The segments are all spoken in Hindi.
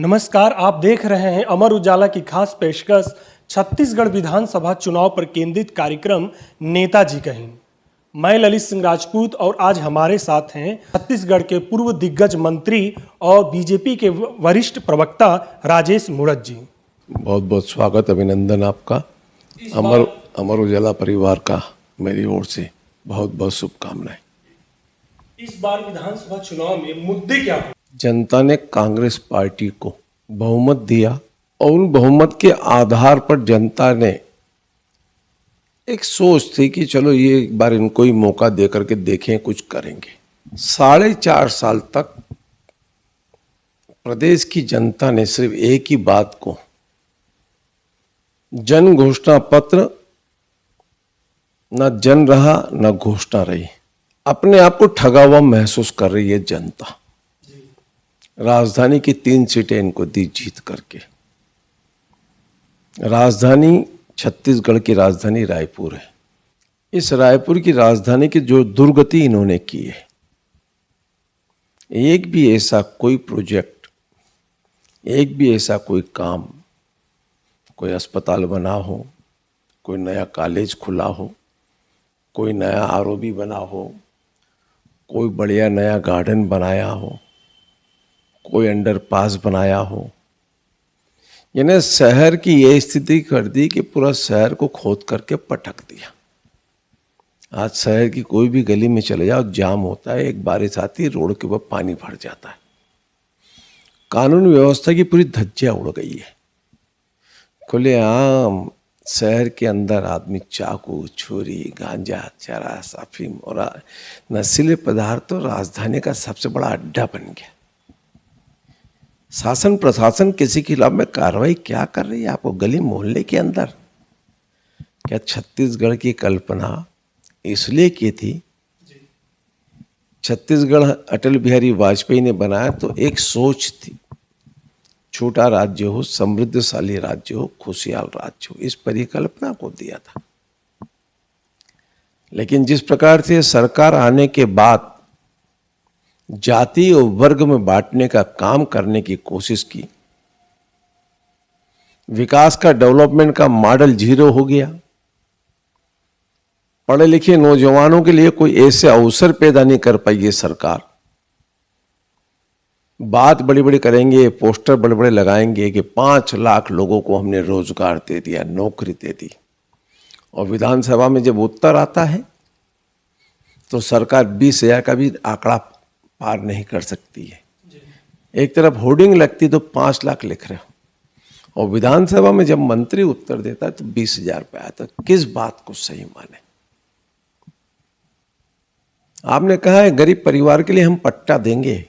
नमस्कार, आप देख रहे हैं अमर उजाला की खास पेशकश छत्तीसगढ़ विधानसभा चुनाव पर केंद्रित कार्यक्रम नेताजी कहीं। मैं ललित सिंह राजपूत और आज हमारे साथ हैं छत्तीसगढ़ के पूर्व दिग्गज मंत्री और बीजेपी के वरिष्ठ प्रवक्ता राजेश मूणत जी। बहुत बहुत स्वागत, अभिनंदन आपका। अमर उजाला परिवार का मेरी ओर से बहुत बहुत शुभकामनाएं। इस बार विधानसभा चुनाव में मुद्दे क्या हैं? जनता ने कांग्रेस पार्टी को बहुमत दिया और उन बहुमत के आधार पर जनता ने एक सोच थी कि चलो ये एक बार इनको ही मौका दे करके देखें, कुछ करेंगे। 4.5 साल तक प्रदेश की जनता ने सिर्फ एक ही बात को, जन घोषणा पत्र न जन रहा न घोषणा रही, अपने आप को ठगा हुआ महसूस कर रही है जनता। राजधानी की 3 सीटें इनको दी जीत करके। राजधानी छत्तीसगढ़ की राजधानी रायपुर है। इस रायपुर की राजधानी की जो दुर्गति इन्होंने की है, एक भी ऐसा कोई प्रोजेक्ट, एक भी ऐसा कोई काम, कोई अस्पताल बना हो, कोई नया कॉलेज खुला हो, कोई नया आरओबी बना हो, कोई बढ़िया नया गार्डन बनाया हो, कोई अंडरपास बनाया हो, यानी शहर की ये स्थिति कर दी कि पूरा शहर को खोद करके पटक दिया। आज शहर की कोई भी गली में चले जाओ, जाम होता है, एक बारिश आती है, रोड के ऊपर पानी भर जाता है। कानून व्यवस्था की पूरी धज्जियां उड़ गई है। खुलेआम शहर के अंदर आदमी चाकू, छुरी, गांजा, चरस, अफीम और नशीले पदार्थ तो राजधानी का सबसे बड़ा अड्डा बन गया। शासन प्रशासन किसी के खिलाफ में कार्रवाई क्या कर रही है? आपको गली मोहल्ले के अंदर क्या छत्तीसगढ़ की कल्पना इसलिए की थी? छत्तीसगढ़ अटल बिहारी वाजपेयी ने बनाया तो एक सोच थी, छोटा राज्य हो, समृद्धशाली राज्य हो, खुशहाल राज्य हो, इस परिकल्पना को दिया था। लेकिन जिस प्रकार से सरकार आने के बाद जाति और वर्ग में बांटने का काम करने की कोशिश की, विकास का, डेवलपमेंट का मॉडल जीरो हो गया। पढ़े लिखे नौजवानों के लिए कोई ऐसे अवसर पैदा नहीं कर पाई ये सरकार। बात बड़ी बड़ी करेंगे, पोस्टर बड़े बड़े लगाएंगे कि 5 लाख लोगों को हमने रोजगार दे दिया, नौकरी दे दी, और विधानसभा में जब उत्तर आता है तो सरकार 20,000 का भी आंकड़ा पार नहीं कर सकती है। एक तरफ होर्डिंग लगती तो 5 लाख लिख रहे हो, और विधानसभा में जब मंत्री उत्तर देता है तो 20,000 पे आता। किस बात को सही माने? आपने कहा है गरीब परिवार के लिए हम पट्टा देंगे।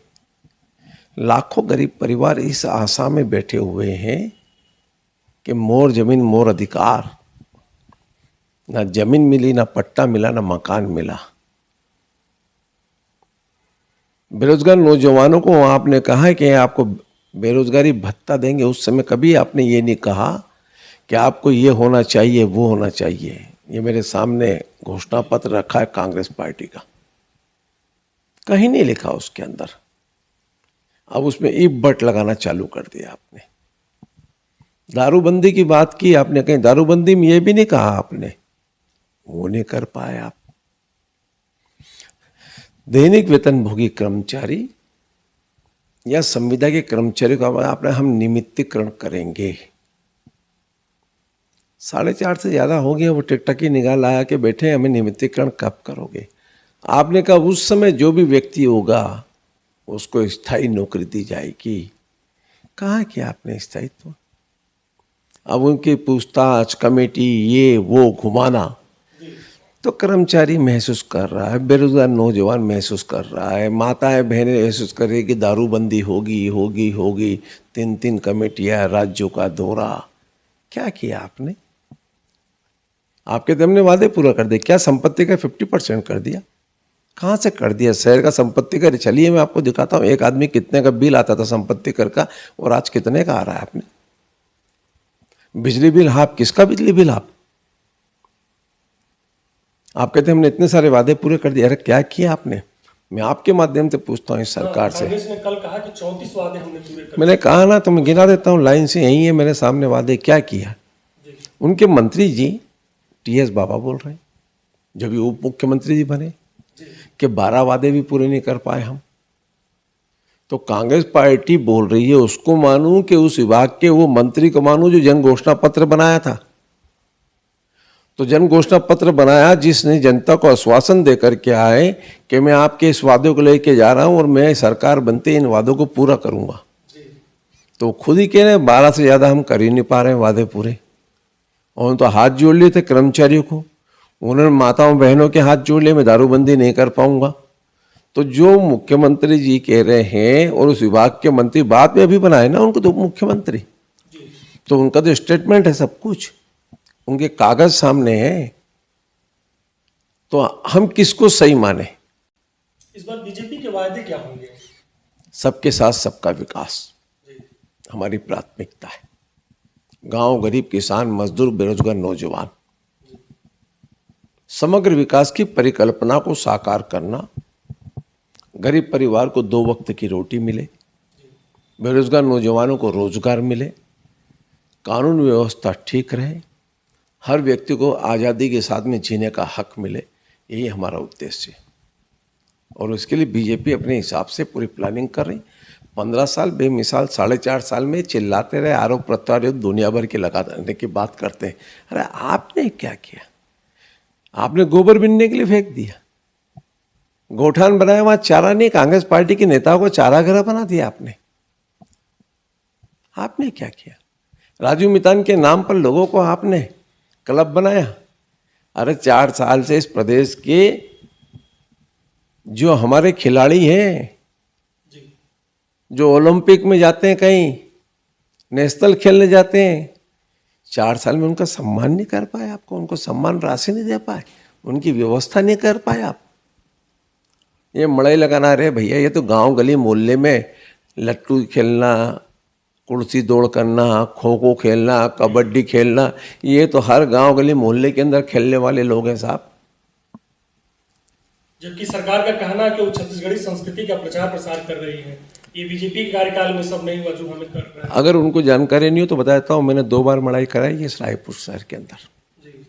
लाखों गरीब परिवार इस आशा में बैठे हुए हैं कि मोर जमीन मोर अधिकार। ना जमीन मिली, ना पट्टा मिला, ना मकान मिला। बेरोजगार नौजवानों को आपने कहा है कि आपको बेरोजगारी भत्ता देंगे। उस समय कभी आपने ये नहीं कहा कि आपको ये होना चाहिए, वो होना चाहिए। ये मेरे सामने घोषणा पत्र रखा है कांग्रेस पार्टी का, कहीं नहीं लिखा उसके अंदर। अब उसमें इफ बट लगाना चालू कर दिया आपने। दारूबंदी की बात की आपने, कहीं दारूबंदी में ये भी नहीं कहा आपने, वो नहीं कर पाए आप। दैनिक वेतनभोगी कर्मचारी या संविदा के कर्मचारी को आपने हम निमित्तीकरण करेंगे। 4.5 से ज्यादा हो गया, वो टिकटक की निगाह लगा के बैठे, हमें निमित्तीकरण कब करोगे? आपने कहा उस समय जो भी व्यक्ति होगा उसको स्थायी नौकरी दी जाएगी। कहाँ किया आपने स्थायित्व? अब उनकी पूछताछ, कमेटी, ये वो घुमाना, तो कर्मचारी महसूस कर रहा है, बेरोजगार नौजवान महसूस कर रहा है, माताएं बहनें महसूस कर रही है कि दारूबंदी होगी होगी होगी। 3 कमेटियां, राज्यों का दौरा। क्या किया आपने? आपके तो हमने वादे पूरा कर दिए। क्या संपत्ति का 50% कर दिया? कहाँ से कर दिया? शहर का संपत्ति कर, चलिए मैं आपको दिखाता हूँ एक आदमी कितने का बिल आता था संपत्ति कर का, और आज कितने का आ रहा है आपने। बिजली बिल हाफ, किसका बिजली बिल हाफ? आप कहते हैं हमने इतने सारे वादे पूरे कर दिए। अरे क्या किया आपने? मैं आपके माध्यम से पूछता हूँ इस सरकार से। कांग्रेस ने कल कहा कि 34 वादे हमने पूरे कर मैंने कहा ना, तो मैं गिना देता हूँ लाइन से, यही है मेरे सामने वादे क्या किया। जी। उनके मंत्री जी टीएस बाबा बोल रहे हैं, जब ये उप मुख्यमंत्री जी बने, जी। कि 12 वादे भी पूरे नहीं कर पाए हम। तो कांग्रेस पार्टी बोल रही है उसको मानूं कि उस विभाग के वो मंत्री को मानूं जो जन घोषणा पत्र बनाया था। तो जन घोषणा पत्र बनाया जिसने जनता को आश्वासन देकर के आए कि मैं आपके इस वादे को लेके जा रहा हूं और मैं सरकार बनते इन वादों को पूरा करूंगा। जी। तो खुद ही कह रहे 12 से ज़्यादा हम कर ही नहीं पा रहे हैं वादे पूरे। और तो हाथ जोड़ लिए थे कर्मचारियों को, उन्होंने माताओं बहनों के हाथ जोड़ लिए, मैं दारूबंदी नहीं कर पाऊंगा। तो जो मुख्यमंत्री जी कह रहे हैं और उस विभाग के मंत्री बाद में अभी बनाए ना उनको तो मुख्यमंत्री, जी। तो उनका तो स्टेटमेंट है, सब कुछ उनके कागज सामने है। तो हम किसको सही माने? इस बार बीजेपी के वादे क्या होंगे? सबके साथ सबका विकास जी। हमारी प्राथमिकता है। गांव, गरीब, किसान, मजदूर, बेरोजगार, नौजवान, समग्र विकास की परिकल्पना को साकार करना। गरीब परिवार को 2 वक्त की रोटी मिले, बेरोजगार नौजवानों को रोजगार मिले, कानून व्यवस्था ठीक रहे, हर व्यक्ति को आज़ादी के साथ में जीने का हक मिले, यही हमारा उद्देश्य है। और उसके लिए बीजेपी अपने हिसाब से पूरी प्लानिंग कर रही। 15 साल बेमिसाल, 4.5 साल में चिल्लाते रहे, आरोप प्रत्यारोप दुनिया भर के लगाने की बात करते हैं। अरे आपने क्या किया? आपने गोबर बीनने के लिए फेंक दिया, गोठान बनाया, वहां चारा नहीं, कांग्रेस पार्टी के नेताओं को चारा घर बना दिया आपने। आपने क्या किया? राजू मितान के नाम पर लोगों को आपने क्लब बनाया। अरे 4 साल से इस प्रदेश के जो हमारे खिलाड़ी हैं, जी। जो ओलंपिक में जाते हैं, कहीं नेशनल खेलने जाते हैं, 4 साल में उनका सम्मान नहीं कर पाए। आपको उनको सम्मान राशि नहीं दे पाए, उनकी व्यवस्था नहीं कर पाए आप। ये मड़ई लगाना, रहे भैया ये तो गांव गली मोहल्ले में लट्टू खेलना, कुर्सी दौड़ करना, खो खो खेलना, कबड्डी खेलना, ये तो हर गांव गली मोहल्ले के अंदर खेलने वाले लोग हैं साहब। जबकि सरकार का कहना है कि वो छत्तीसगढ़ी संस्कृति का प्रचार प्रसार कर रही है। ये बीजेपी के कार्यकाल में सब नहीं हुआ जो हमें कर रहा है। अगर उनको जानकारी नहीं हो तो बता देता हूँ, मैंने 2 बार मड़ाई कराई है इस रायपुर शहर के अंदर। जी।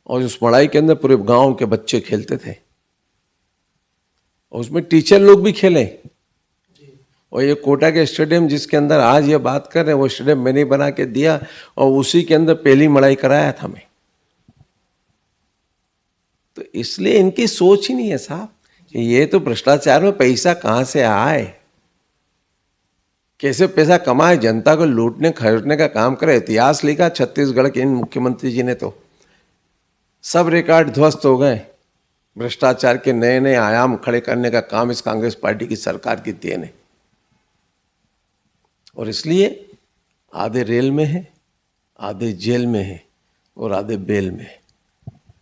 और उस मड़ाई के अंदर पूरे गांव के बच्चे खेलते थे, और उसमें टीचर लोग भी खेले। और ये कोटा के स्टेडियम जिसके अंदर आज ये बात कर रहे हैं, वो स्टेडियम मैंने बना के दिया और उसी के अंदर पहली मड़ाई कराया था मैं। तो इसलिए इनकी सोच ही नहीं है साहब, ये तो भ्रष्टाचार में पैसा कहाँ से आए, कैसे पैसा कमाए, जनता को लूटने खरीदने का काम करे। इतिहास लिखा छत्तीसगढ़ के इन मुख्यमंत्री जी ने, तो सब रिकॉर्ड ध्वस्त हो गए। भ्रष्टाचार के नए नए आयाम खड़े करने का काम इस कांग्रेस पार्टी की सरकार की देन है। और इसलिए आधे रेल में है, आधे जेल में है और आधे बेल में है।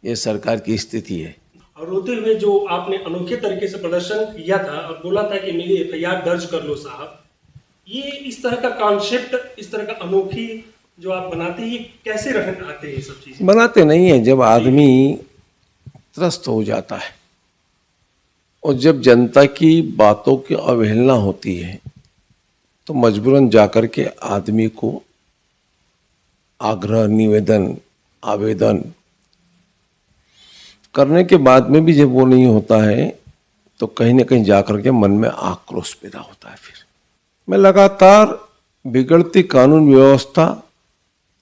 ये सरकार की स्थिति है। और रोते हुए जो आपने अनोखे तरीके से प्रदर्शन किया था और बोला था कि मेरी एफआईआर दर्ज कर लो साहब, ये इस तरह का कॉन्सेप्ट, इस तरह का अनोखी जो आप बनाते हैं, ये कैसे आते हैं ये सब चीजें? बनाते नहीं है, जब आदमी त्रस्त हो जाता है और जब जनता की बातों की अवहेलना होती है तो मजबूरन जाकर के आदमी को आग्रह, निवेदन, आवेदन करने के बाद में भी जब वो नहीं होता है तो कहीं ना कहीं जाकर के मन में आक्रोश पैदा होता है। फिर मैं लगातार बिगड़ती कानून व्यवस्था,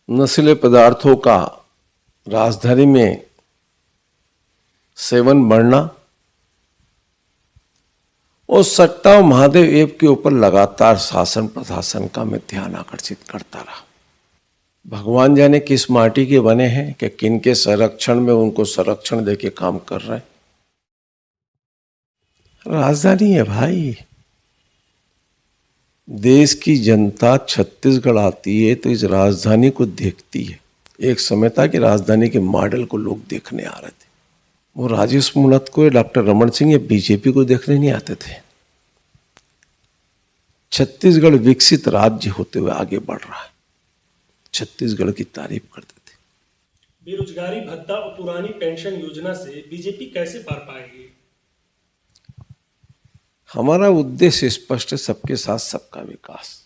नशीले पदार्थों का राजधानी में सेवन बढ़ना और सट्टा और महादेव ऐप के ऊपर लगातार शासन प्रशासन का मैं ध्यान आकर्षित करता रहा। भगवान जाने किस माटी के बने हैं कि किन के संरक्षण में उनको संरक्षण देके काम कर रहे हैं। राजधानी है भाई, देश की जनता छत्तीसगढ़ आती है तो इस राजधानी को देखती है। एक समय था कि राजधानी के मॉडल को लोग देखने आ रहे थे। वो राजेश मूणत को, डॉक्टर रमन सिंह या बीजेपी को देखने नहीं आते थे। छत्तीसगढ़ विकसित राज्य होते हुए आगे बढ़ रहा है, छत्तीसगढ़ की तारीफ करते थे। बेरोजगारी भत्ता और पुरानी पेंशन योजना से बीजेपी कैसे पार पाएगी? हमारा उद्देश्य स्पष्ट है, सबके साथ सबका विकास।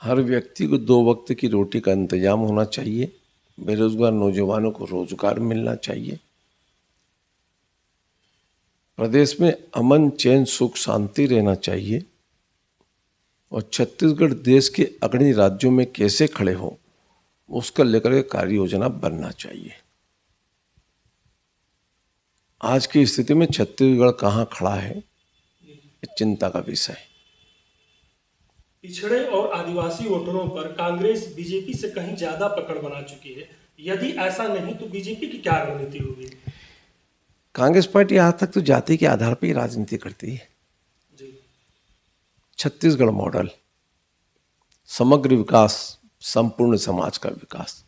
हर व्यक्ति को 2 वक्त की रोटी का इंतजाम होना चाहिए, बेरोजगार नौजवानों को रोजगार मिलना चाहिए, प्रदेश में अमन चैन सुख शांति रहना चाहिए, और छत्तीसगढ़ देश के अग्रणी राज्यों में कैसे खड़े हों उसका लेकर के कार्य योजना बनना चाहिए। आज की स्थिति में छत्तीसगढ़ कहाँ खड़ा है, ये चिंता का विषय है। पिछड़े और आदिवासी वोटरों पर कांग्रेस बीजेपी से कहीं ज्यादा पकड़ बना चुकी है। यदि ऐसा नहीं तो बीजेपी की क्या रणनीति होगी? कांग्रेस पार्टी आज तक तो जाति के आधार पर ही राजनीति करती है। छत्तीसगढ़ मॉडल, समग्र विकास, संपूर्ण समाज का विकास,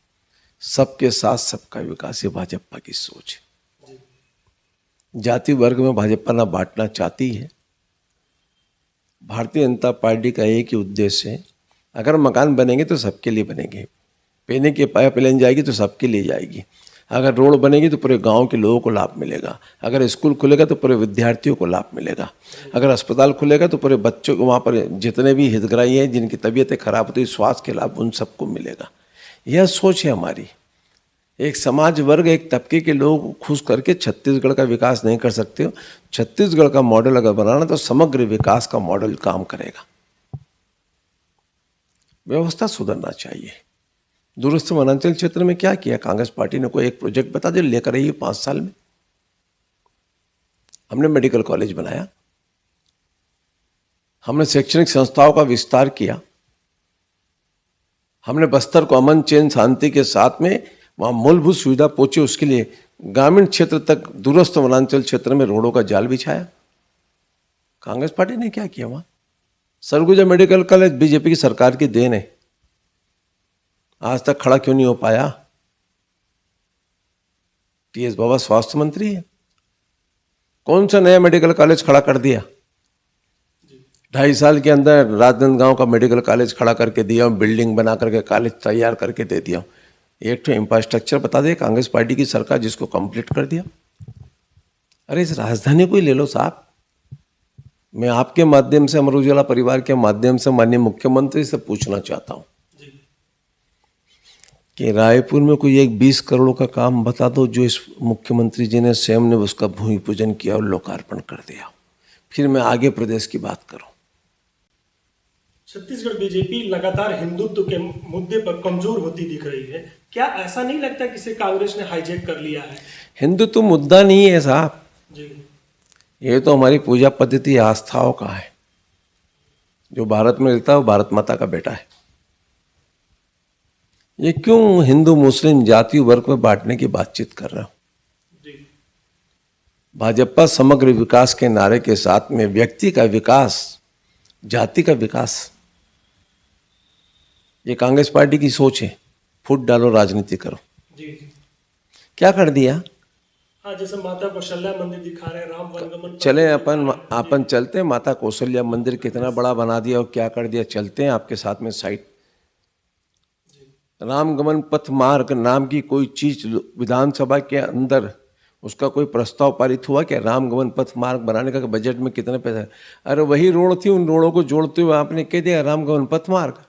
सबके साथ सबका विकास, ये भाजपा की सोच है। जाति वर्ग में भाजपा ना बांटना चाहती है। भारतीय जनता पार्टी का एक ही उद्देश्य है, अगर मकान बनेंगे तो सबके लिए बनेंगे, पीने की पाइपलाइन जाएगी तो सबके लिए जाएगी, अगर रोड बनेगी तो पूरे गांव के लोगों को लाभ मिलेगा, अगर स्कूल खुलेगा तो पूरे विद्यार्थियों को लाभ मिलेगा, अगर अस्पताल खुलेगा तो पूरे बच्चों को, वहाँ पर जितने भी हितग्राही हैं जिनकी तबीयतें खराब होती है, स्वास्थ्य के लाभ उन सबको मिलेगा। यह सोच है हमारी। एक समाज वर्ग, एक तबके के लोग खुश करके छत्तीसगढ़ का विकास नहीं कर सकते हो। छत्तीसगढ़ का मॉडल अगर बनाना तो समग्र विकास का मॉडल काम करेगा। व्यवस्था सुधरना चाहिए। दूरस्थ वनांचल क्षेत्र में क्या किया कांग्रेस पार्टी ने? कोई एक प्रोजेक्ट बता दो लेकर आई 5 साल में। हमने मेडिकल कॉलेज बनाया, हमने शैक्षणिक संस्थाओं का विस्तार किया, हमने बस्तर को अमन चैन शांति के साथ में वहाँ मूलभूत सुविधा पहुंचे, उसके लिए ग्रामीण क्षेत्र तक, दूरस्थ वनांचल क्षेत्र में रोडों का जाल बिछाया। कांग्रेस पार्टी ने क्या किया वहाँ? सरगुजा मेडिकल कॉलेज बीजेपी की सरकार की देन है, आज तक खड़ा क्यों नहीं हो पाया? टीएस बाबा स्वास्थ्य मंत्री है, कौन सा नया मेडिकल कॉलेज खड़ा कर दिया? 2.5 साल के अंदर राजनांदगांव का मेडिकल कॉलेज खड़ा करके दिया, बिल्डिंग बना करके कॉलेज तैयार करके दे दिया। एक तो इंफ्रास्ट्रक्चर बता दे कांग्रेस पार्टी की सरकार जिसको कंप्लीट कर दिया। अरे इस राजधानी को ही ले लो साहब। मैं आपके माध्यम से, अमर उजाला परिवार के माध्यम से माननीय मुख्यमंत्री से पूछना चाहता हूँ कि रायपुर में कोई एक 20 करोड़ का काम बता दो जो इस मुख्यमंत्री जी ने स्वयं ने उसका भूमि पूजन किया और लोकार्पण कर दिया, फिर मैं आगे प्रदेश की बात करूं। छत्तीसगढ़ बीजेपी लगातार हिंदुत्व के मुद्दे पर कमजोर होती दिख रही है। क्या ऐसा नहीं लगता कि इसे कांग्रेस ने हाईजैक कर लिया है? हिंदुत्व मुद्दा नहीं है साहब जी, ये तो हमारी पूजा पद्धति आस्थाओं का है। जो भारत में रहता है वो भारत माता का बेटा है। ये क्यों हिंदू मुस्लिम जाति वर्ग में बांटने की बातचीत कर रहा हूं? भाजपा समग्र विकास के नारे के साथ में व्यक्ति का विकास, जाति का विकास, ये कांग्रेस पार्टी की सोच है। फुट डालो, राजनीति करो। जी, क्या कर दिया? हाँ, जैसे माता कौशल्या मंदिर दिखा रहे हैं, राम वनगमन। चले अपन चलते हैं, माता कौशल्या मंदिर कितना बड़ा बना दिया और क्या कर दिया। चलते हैं आपके साथ में साइट। रामगमन पथ मार्ग नाम की कोई चीज विधानसभा के अंदर उसका कोई प्रस्ताव पारित हुआ क्या? रामगमन पथ मार्ग बनाने का बजट में कितने पैसे? अरे वही रोड थी, उन रोडों को जोड़ते हुए आपने कह दिया रामगमन पथ मार्ग।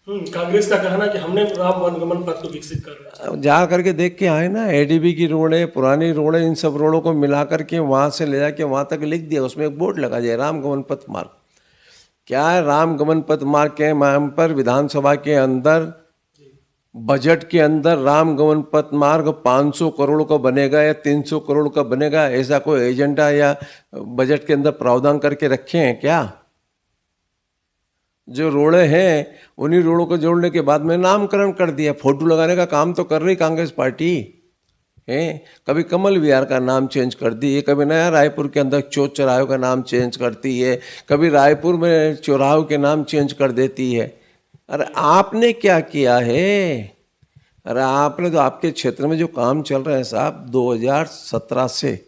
कांग्रेस का कहना कि हमने राम वनगमन पथ को विकसित कर रहे हैं। जा करके देख के आए ना, एडीबी की रोड है, पुरानी रोड है, इन सब रोडों को मिला करके वहां से ले जाके वहां तक लिख दिया, उसमें एक बोर्ड लगा जाए रामगमन पथ मार्ग। क्या है रामगमन पथ मार्ग के नाम पर विधानसभा के अंदर बजट के अंदर रामगमन पथ मार्ग 500 करोड़ का बनेगा या 300 करोड़ का बनेगा, ऐसा कोई एजेंडा या बजट के अंदर प्रावधान करके रखे हैं क्या? जो रोड़े हैं उन्हीं रोड़ों को जोड़ने के बाद में नामकरण कर दिया। फोटो लगाने का काम तो कर रही कांग्रेस पार्टी है। कभी कमल विहार का नाम चेंज कर दी है, कभी नया रायपुर के अंदर चौथ चौराहे का नाम चेंज करती है, कभी रायपुर में चौराहों के नाम चेंज कर देती है। अरे आपने क्या किया है? अरे आपने तो आपके क्षेत्र में जो काम चल रहा है साहब 2017 से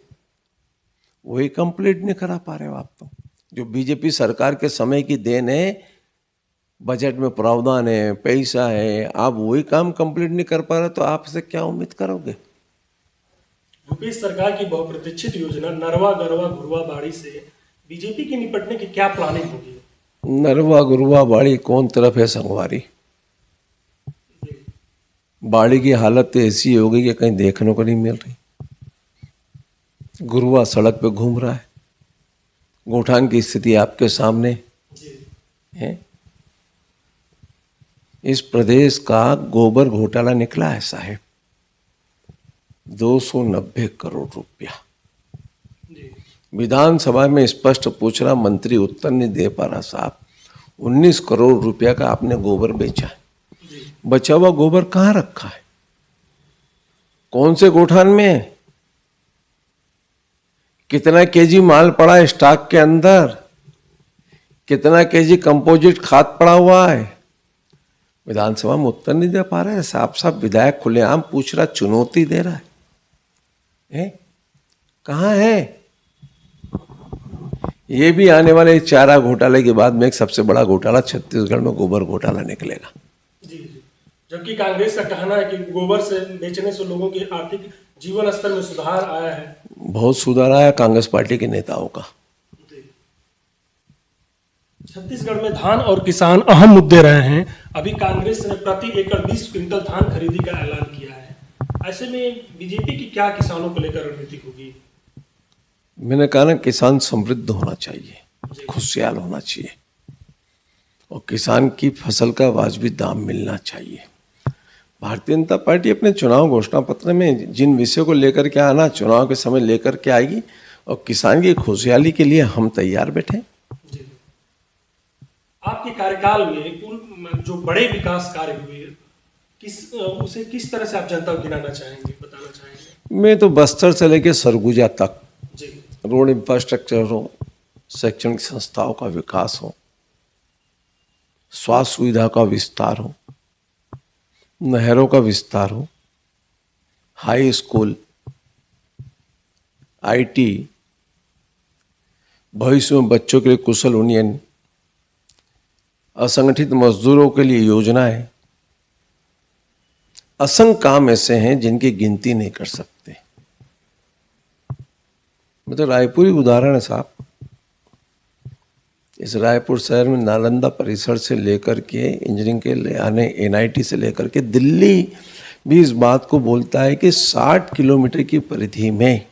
वही कंप्लीट नहीं करा पा रहे हो आप। तो जो बीजेपी सरकार के समय की देन है, बजट में प्रावधान है, पैसा है, आप वही काम कंप्लीट नहीं कर पा रहे तो आपसे क्या उम्मीद करोगे? यूपीएस सरकार की बहुप्रतीक्षित योजना नरवा गरवा घुरवा बाड़ी से बीजेपी की निपटने की क्या प्लानिंग होगी? नरवा गुरवा बाड़ी कौन तरफ है संगवारी। बाड़ी की हालत तो ऐसी हो गई कि कहीं देखने को नहीं मिल रही। गुरुआ सड़क पे घूम रहा है। गोठान की स्थिति आपके सामने है। इस प्रदेश का गोबर घोटाला निकला है साहब, 290 करोड़ रुपया। विधानसभा में स्पष्ट पूछ रहा, मंत्री उत्तर नहीं दे पा रहा। साहब 19 करोड़ रुपया का आपने गोबर बेचा है, बचा हुआ गोबर कहाँ रखा है? कौन से गोठान में है? कितना केजी माल पड़ा है स्टॉक के अंदर? कितना केजी कंपोजिट खाद पड़ा हुआ है? विधानसभा में उत्तर नहीं दे पा रहे। साफ साफ विधायक खुलेआम पूछ रहा, चुनौती दे रहा है। कहाँ है? ये भी आने वाले चारा घोटाले के बाद में एक सबसे बड़ा घोटाला छत्तीसगढ़ में गोबर घोटाला निकलेगा। जबकि कांग्रेस का कहना है कि गोबर से बेचने से लोगों के आर्थिक जीवन स्तर में सुधार आया है। बहुत सुधार आया कांग्रेस पार्टी के नेताओं का। छत्तीसगढ़ में धान और किसान अहम मुद्दे रहे हैं। अभी कांग्रेस ने प्रति एकड़ 20 क्विंटल धान खरीदी का ऐलान किया है। ऐसे में बीजेपी की क्या किसानों को लेकर रणनीति होगी? मैंने कहा ना, किसान समृद्ध होना चाहिए, खुशहाल होना चाहिए और किसान की फसल का वाजिबी दाम मिलना चाहिए। भारतीय जनता पार्टी अपने चुनाव घोषणा पत्र में जिन विषयों को लेकर के आना, चुनाव के समय लेकर के आएगी और किसान की खुशहाली के लिए हम तैयार बैठे। आपके कार्यकाल में कुल जो बड़े विकास कार्य हुए, उसे किस तरह से आप जनता को गिनाना चाहेंगे, बताना चाहेंगे? मैं तो बस्तर से लेकर सरगुजा तक रोड इंफ्रास्ट्रक्चर हो, शैक्षणिक संस्थाओं का विकास हो, स्वास्थ्य सुविधा का विस्तार हो, नहरों का विस्तार हो, हाई स्कूल, आईटी, भविष्य में बच्चों के लिए कुशल उन्नयन, असंगठित मजदूरों के लिए योजनाएं, असंख्य काम ऐसे हैं जिनकी गिनती नहीं कर सकते। मतलब रायपुर ही उदाहरण है साहब। इस रायपुर शहर में नालंदा परिसर से लेकर के इंजीनियरिंग के ले आने एनआईटी से लेकर के दिल्ली भी इस बात को बोलता है कि 60 किलोमीटर की परिधि में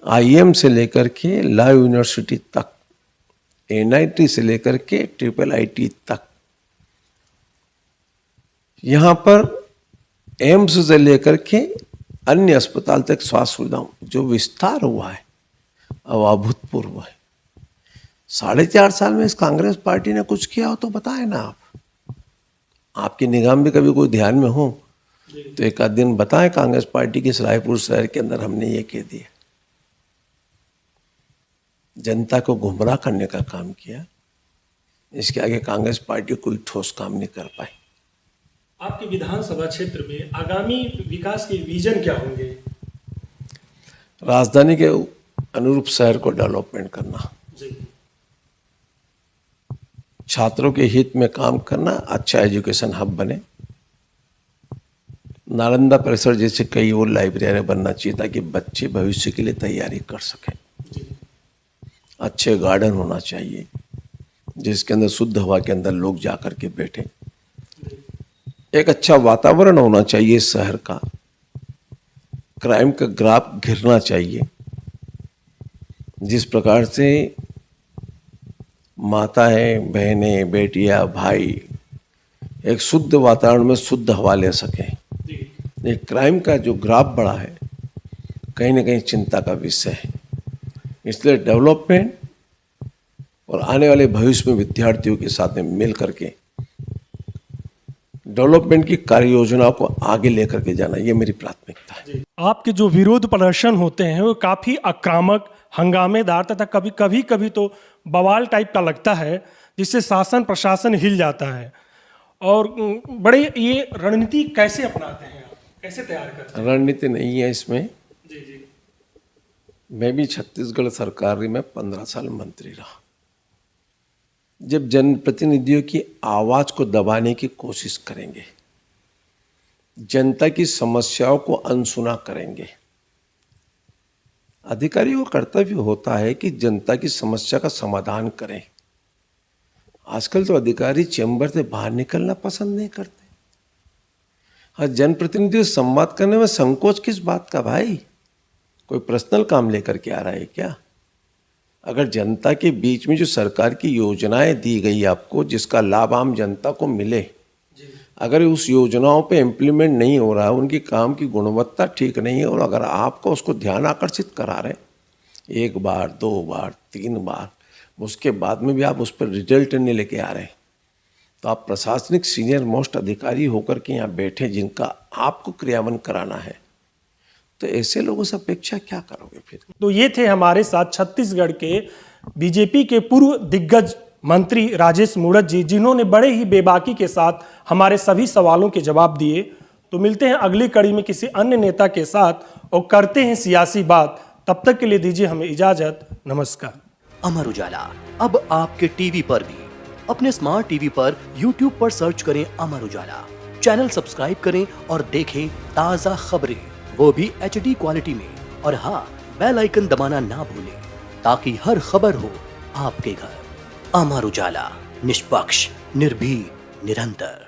आईएम से लेकर के लॉ यूनिवर्सिटी तक, एनआईटी से लेकर के ट्रिपल आईटी तक, यहाँ पर एम्स से लेकर के अन्य अस्पताल तक स्वास्थ्य सुविधाओं जो विस्तार हुआ है अब अभूतपूर्व है। 4.5 साल में इस कांग्रेस पार्टी ने कुछ किया हो तो बताए ना आप। आपकी निगाह में भी कभी कोई ध्यान में हो तो एक आध दिन बताएं कांग्रेस पार्टी के रायपुर शहर के अंदर हमने ये कह दिया। जनता को गुमराह करने का काम किया। इसके आगे कांग्रेस पार्टी कोई ठोस काम नहीं कर पाई। आपके विधानसभा क्षेत्र में आगामी विकास के विजन क्या होंगे? राजधानी के अनुरूप शहर को डेवलपमेंट करना, छात्रों के हित में काम करना, अच्छा एजुकेशन हब बने, नालंदा परिसर जैसे कई और लाइब्रेरी बनना चाहिए ताकि बच्चे भविष्य के लिए तैयारी कर सकें। अच्छे गार्डन होना चाहिए जिसके अंदर शुद्ध हवा के अंदर लोग जाकर के बैठे। एक अच्छा वातावरण होना चाहिए शहर का। क्राइम का ग्राफ गिरना चाहिए। जिस प्रकार से माताएं, बहनें, बेटियां, भाई एक शुद्ध वातावरण में शुद्ध हवा ले सकें। एक क्राइम का जो ग्राफ बढ़ा है कहीं ना कहीं चिंता का विषय है। इसलिए डेवलपमेंट और आने वाले भविष्य में विद्यार्थियों के साथ में मिल करके डेवलपमेंट की कार्य योजनाओं को आगे लेकर के जाना, ये मेरी प्राथमिकता है। आपके जो विरोध प्रदर्शन होते हैं वो काफ़ी आक्रामक, हंगामेदार तथा कभी कभी तो बवाल टाइप का लगता है, जिससे शासन प्रशासन हिल जाता है। और बड़े ये रणनीति कैसे अपनाते हैं आप, कैसे तैयार करते हैं? रणनीति नहीं है इसमें। जी। मैं भी छत्तीसगढ़ सरकार में 15 साल मंत्री रहा। जब जनप्रतिनिधियों की आवाज़ को दबाने की कोशिश करेंगे जनता की समस्याओं को अनसुना करेंगे। अधिकारियों का कर्तव्य होता है कि जनता की समस्या का समाधान करें। आजकल तो अधिकारी चैम्बर से बाहर निकलना पसंद नहीं करते। हाँ, जनप्रतिनिधियों से संवाद करने में संकोच किस बात का भाई? कोई पर्सनल काम लेकर के आ रहा है क्या? अगर जनता के बीच में जो सरकार की योजनाएं दी गई आपको, जिसका लाभ आम जनता को मिले, अगर उस योजनाओं पे इम्प्लीमेंट नहीं हो रहा है, उनकी काम की गुणवत्ता ठीक नहीं है, और अगर आपको उसको ध्यान आकर्षित करा रहे एक बार, 2 बार, 3 बार, उसके बाद में भी आप उस पर रिजल्ट नहीं लेके आ रहे, तो आप प्रशासनिक सीनियर मोस्ट अधिकारी होकर के यहाँ बैठे, जिनका आपको क्रियान्वयन कराना है, तो ऐसे लोगों से अपेक्षा क्या करोगे फिर? तो ये थे हमारे साथ छत्तीसगढ़ के बीजेपी के पूर्व दिग्गज मंत्री राजेश मूणत जी, जिन्होंने बड़े ही बेबाकी के साथ हमारे सभी सवालों के जवाब दिए। तो मिलते हैं अगली कड़ी में किसी अन्य नेता के साथ और करते हैं सियासी बात। तब तक के लिए दीजिए हमें इजाजत। नमस्कार। अमर उजाला अब आपके टीवी पर भी। अपने स्मार्ट टीवी पर YouTube पर सर्च करें अमर उजाला, चैनल सब्सक्राइब करें और देखें ताजा खबरें, वो भी HD क्वालिटी में। और हाँ, बेल आइकन दबाना ना भूलें ताकि हर खबर हो आपके घर। अमर उजाला, निष्पक्ष, निर्भीक, निरंतर।